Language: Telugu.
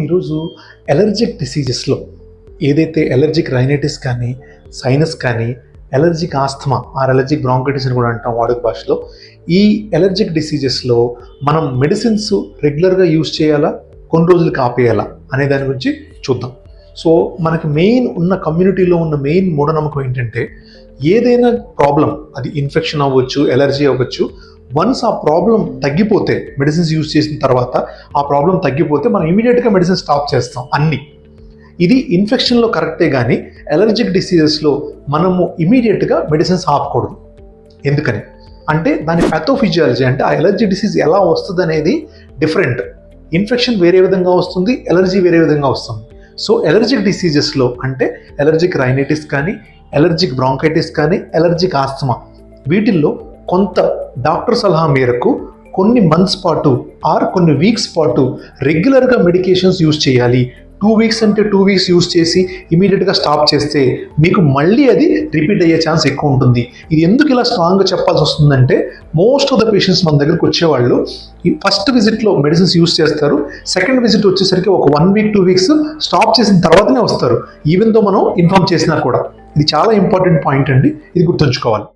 ఈరోజు ఎలర్జిక్ డిసీజెస్లో ఏదైతే ఎలర్జిక్ రైనైటిస్ కానీ సైనస్ కానీ ఎలర్జిక్ ఆస్థమా ఎలర్జిక్ బ్రాంకైటిస్ అని కూడా అంటాం వాడుక భాషలో, ఈ ఎలర్జిక్ డిసీజెస్లో మనం మెడిసిన్స్ రెగ్యులర్గా యూజ్ చేయాలా, కొన్ని రోజులకి ఆపేయాలా అనే దాని గురించి చూద్దాం. సో మనకి కమ్యూనిటీలో ఉన్న మెయిన్ మూఢనమ్మకం ఏంటంటే, ఏదైనా ప్రాబ్లం, అది ఇన్ఫెక్షన్ అవ్వచ్చు, ఎలర్జీ అవ్వచ్చు, వన్స్ ఆ ప్రాబ్లం తగ్గిపోతే, మెడిసిన్స్ యూజ్ చేసిన తర్వాత ఆ ప్రాబ్లం తగ్గిపోతే మనం ఇమీడియట్గా మెడిసిన్ స్టాప్ చేస్తాం అన్నీ. ఇది ఇన్ఫెక్షన్లో కరెక్టే, కానీ ఎలర్జిక్ డిసీజెస్లో మనము ఇమీడియట్గా మెడిసిన్స్ ఆపకూడదు. ఎందుకని అంటే దాని ప్యాథోఫిజియాలజీ, అంటే ఆ ఎలర్జిక్ డిసీజ్ ఎలా వస్తుంది అనేది డిఫరెంట్. ఇన్ఫెక్షన్ వేరే విధంగా వస్తుంది, ఎలర్జీ వేరే విధంగా వస్తుంది. సో ఎలర్జిక్ డిసీజెస్లో అంటే ఎలర్జిక్ రైనైటిస్ కానీ, ఎలర్జిక్ బ్రాంకైటిస్ కానీ, ఎలర్జిక్ ఆస్థమా, వీటిల్లో కొంత డాక్టర్ సలహా మేరకు కొన్ని మంత్స్ పాటు కొన్ని వీక్స్ పాటు రెగ్యులర్గా మెడికేషన్స్ యూజ్ చేయాలి. 2 వీక్స్ అంటే 2 వీక్స్ యూజ్ చేసి ఇమీడియట్గా స్టాప్ చేస్తే మీకు మళ్ళీ అది రిపీట్ అయ్యే ఛాన్స్ ఎక్కువ ఉంటుంది. ఇది ఎందుకు ఇలా స్ట్రాంగ్గా చెప్పాల్సి వస్తుందంటే, మోస్ట్ ఆఫ్ ద పేషెంట్స్ మన దగ్గరకు వచ్చేవాళ్ళు ఈ ఫస్ట్ విజిట్లో మెడిసిన్స్ యూజ్ చేస్తారు, సెకండ్ విజిట్ వచ్చేసరికి ఒక 1 వీక్ 2 వీక్స్ స్టాప్ చేసిన తర్వాతనే వస్తారు, ఈవెన్ దో మనం ఇన్ఫార్మ్ చేసినా కూడా. ఇది చాలా ఇంపార్టెంట్ పాయింట్ అండి, ఇది గుర్తుంచుకోవాలి.